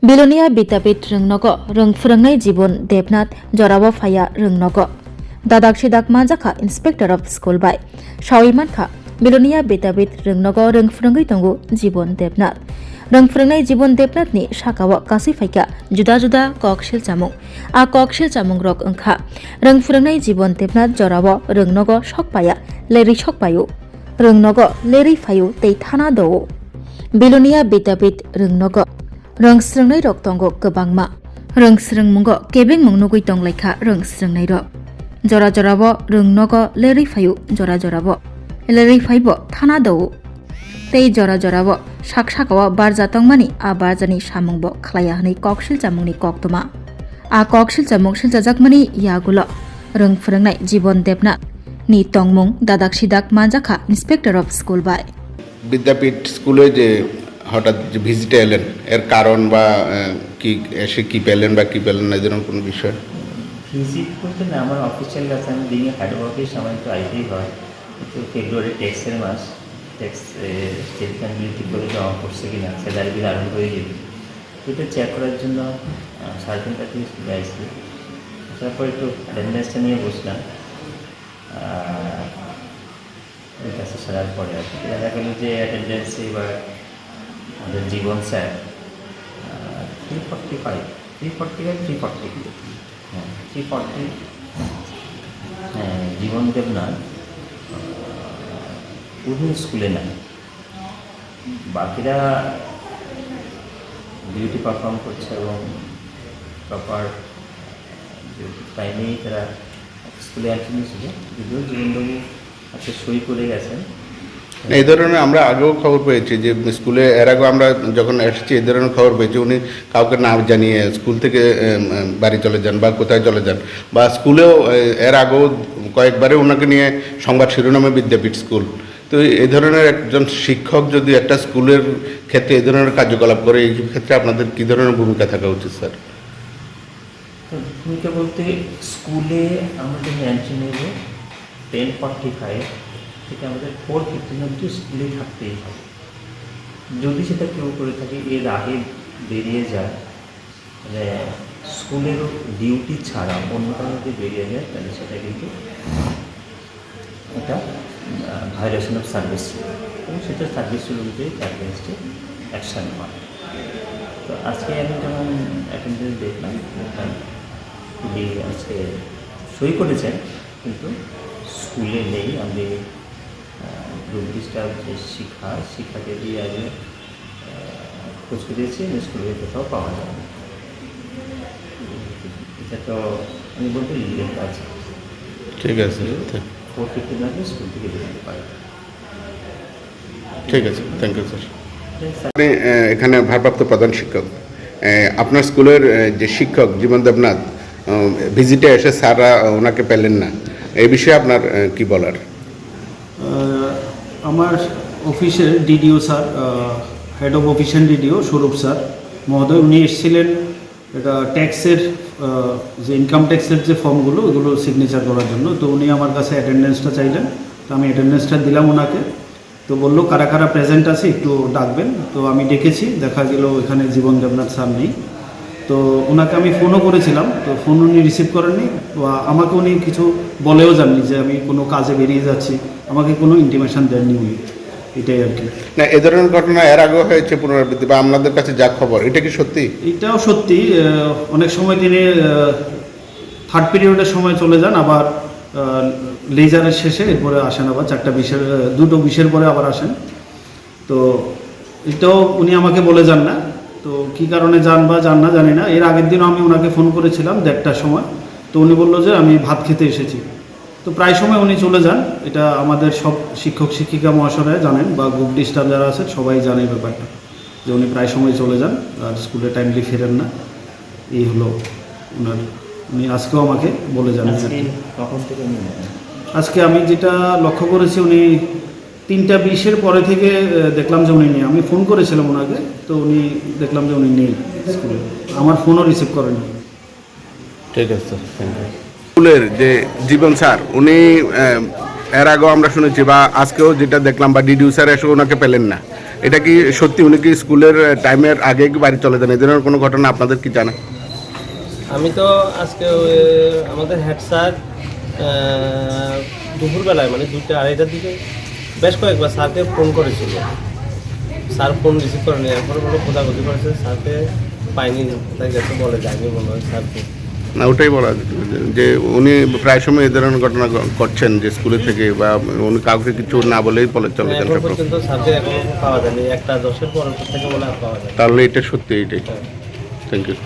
बिलोनिया विद्यापीठ रोंनगो रों फोरोंनाय जीवन देबनाथ जराव फाया रोंनगो दादाक सिदाक माजाखा इंस्पेक्टर ऑफ स्कूल बाय शाविमानखा बिलोनिया विद्यापीठ रोंनगो रों फोरोंनाय दंगो जीवन देबनाथ रों फोरोंनाय जीवन देबनाथनि शाखाव गासै फाइका जुदा जुदा ककशिल चामुं आ ककशिल चामुं रक ओंखा रों फोरोंनाय जीवन देबनाथ जराव रोंनगो सकपाया लेरि सकपायो रोंनगो लेरि फायो तै थाना दौ बिलोनिया विद्यापीठ रोंनगो रोंस्रोंनाय रक दंगो गोबांमा रोंस्रोंमुंगो केबें मुंनुगै दंलायखा रोंस्रोंनाय रक जरा जराब रोंनगो लेरै फायु जरा जराब लेरै फायब थाना दौ तै जरा जराब साक साकाव बारजा तंमानि आ बारजानि सामुंबो खलाया हनै ककशिल जामुंनि कक्तमा आ ककशिल जामुं सिलजाजाकमानि यागुल रों फोरोंनाय जीवन देबना नि तंमुं दादाक सिदाक मानजाखा इंस्पेक्टर ऑफ स्कूल बाय বিদ্যাপীঠ স্কুলে যে হঠাৎ যে ভিজিটে এলেন এর কারণ বা কি এসে কি পেলেন বা কি পেলেন না যেরকম কোনো বিষয় ভিজিট করতে না আমার অফিসিয়াল আছে আমি দিনে হেড অফিস আমার একটু আইতেই হয় কিন্তু ফেব্রুয়ারি ট্যাক্সের মাস ট্যাক্স স্টেটমেন্টগুলি ঠিক করে জমা করছে কিনা স্যালারি বিল আরম্ভ হয়ে যাবে এটা চেক করার জন্য 3:30 থেকে স্কুলে আসছি তারপর একটু অ্যাটেন্ডেন্সটা নিয়ে বসলাম কাছে সারার পরে আর কি দেখা গেল যে অ্যাটেন্ডেন্সে এবার আমাদের জীবন স্যার 340 জীবন দেবনাথ উনি স্কুলে নাই বাকিরা ডিউটি পারফর্ম করছে এবং প্রপার টাইমেই তারা স্কুলে অ্যাটেন্ড ছিল যদিও জীবনবাবু আজকে সই করে গেছেন এই ধরনের আমরা আগেও খবর পেয়েছি যে স্কুলে এর আগে আমরা যখন এসেছি এই ধরনের খবর পেয়েছি উনি কাউকে না জানিয়ে স্কুল থেকে বাড়ি চলে যান বা কোথায় চলে যান বা স্কুলেও এর আগেও কয়েকবারে ওনাকে নিয়ে সংবাদ শিরোনামে বিদ্যাপীঠ স্কুল তো এই ধরনের একজন শিক্ষক যদি একটা স্কুলের ক্ষেত্রে এই ধরনের কার্যকলাপ করে এই ক্ষেত্রে আপনাদের কী ধরনের ভূমিকা থাকা উচিত স্যার ভূমিকা বলতে স্কুলে আমাদের ম্যানশন নেব 10:45 থেকে আমাদের 4:15 অবধি স্কুলে থাকতেই হবে যদি সেটা কেউ করে থাকে এর আগে বেরিয়ে যায় মানে স্কুলের ডিউটি ছাড়া অন্য কারণে বেরিয়ে যায় তাহলে সেটা কিন্তু একটা ভায়োলেশন অফ সার্ভিস এবং সেটা সার্ভিস অনুযায়ী অ্যাগেনস্টে অ্যাকশান হয় তো আজকে আমি যেমন অ্যাটেন্ডেন্স দেখলাম খুবই আজকে সই করেছেন কিন্তু স্কুলে নেই আমি গ্রুপ ডিস্টার্ব যে শিক্ষাকে দিয়ে আগে খোঁজ করেছি স্কুলে কোথাও পাওয়া যায় না এটা তো আমি বলতে লিগেল কাজ ঠিক আছে 4:15 আগে স্কুল থেকে বেরোতে পারে ঠিক আছে থ্যাংক ইউ স্যার আপনি এখানে ভারপ্রাপ্ত প্রধান শিক্ষক আপনার স্কুলের যে শিক্ষক জীবন দেবনাথ ভিজিটে এসে স্যাররা ওনাকে পেলেন না এই বিষয়ে আপনার কি বলার আমার অফিসের DDO sir head of official DDO স্বরূপ স্যার মহোদয় উনি এসেছিলেন এটা ট্যাক্সের যে ইনকাম ট্যাক্সের যে ফর্মগুলো ওগুলো সিগনেচার করার জন্য তো উনি আমার কাছে অ্যাটেন্ডেন্সটা চাইলেন তো আমি অ্যাটেন্ডেন্সটা দিলাম ওনাকে তো বললো কারা কারা প্রেজেন্ট আছে একটু ডাকবেন তো আমি ডেকেছি দেখা গেল এখানে জীবন দেবনাথ স্যার নেই তো ওনাকে আমি ফোনও করেছিলাম তো ফোন উনি রিসিভ করেননি বা আমাকে উনি কিছু বলেও যাননি যে আমি কোনো কাজে বেরিয়ে যাচ্ছি আমাকে কোনো ইন্টিমেশন দেননি উনি এটাই আর কি না এ ধরনের ঘটনা এর আগেও হয়েছে পুনরাবৃত্তি বা আপনাদের কাছে যা খবর এটা কি সত্যি এটাও সত্যি অনেক সময় তিনি থার্ড পিরিয়ডের সময় চলে যান আবার লেজারের শেষে এরপরে আসেন আবার 2:20 পরে আবার আসেন তো এটাও উনি আমাকে বলে যান না তো কী কারণে যান বা যান না জানি না এর আগের দিনও আমি ওনাকে ফোন করেছিলাম 1:30টার সময় তো উনি বললো যে আমি ভাত খেতে এসেছি তো প্রায় সময় উনি চলে যান এটা আমাদের সব শিক্ষক শিক্ষিকা মহাশয়রা জানেন বা গ্রুপ ডিস্টার্ব যারা আছে সবাই জানে এই ব্যাপারটা যে উনি প্রায় সময় চলে যান আর স্কুলে টাইমলি ফেরেন না এই হলো ওনার উনি আজকেও আমাকে বলে যান আজকে আমি যেটা লক্ষ্য করেছি উনি 3:20 পরে থেকে দেখলাম যে উনি নেই আমি ফোন করেছিলাম ওনাকে তো উনি দেখলাম যে উনি নেই স্কুলে আমার ফোনও রিসিভ করেননি ঠিক আছে স্যার স্কুলের যে জীবন স্যার উনি এর আগেও আমরা শুনেছি বা আজকেও যেটা দেখলাম বা ডিডিও স্যার এসে ওনাকে পেলেন না এটা কি সত্যি উনি কি স্কুলের টাইমের আগে কি বাড়ি চলে যান? এই ধরনের কোনো ঘটনা আপনাদের কি জানা? আমি তো আজকে আমাদের হেড স্যার দুপুরবেলায় মানে 2টা 2:30টার দিকে বেশ কয়েকবার স্যারকে ফোন করেছিল। স্যার ফোন রিসিভ করেনি, এরপরে বলো খোঁজাখুঁজি করেছে, স্যারকে পাইনি, কোথায় গেছে বলে যায়নি মনে হয় স্যারকে। না, ওটাই বলা যে উনি প্রায় সময় এই ধরনের ঘটনা করছেন যে স্কুলে থেকে বা উনি কাউকে কিছু না বলেই চলে যান এখন সব রকম। পর্যন্ত স্যারকে এখনো পাওয়া যায়নি, 1টা 10-এর পর থেকে বলে আর পাওয়া যায়। তাহলে এটা সত্যি, এইটাই। Thank you.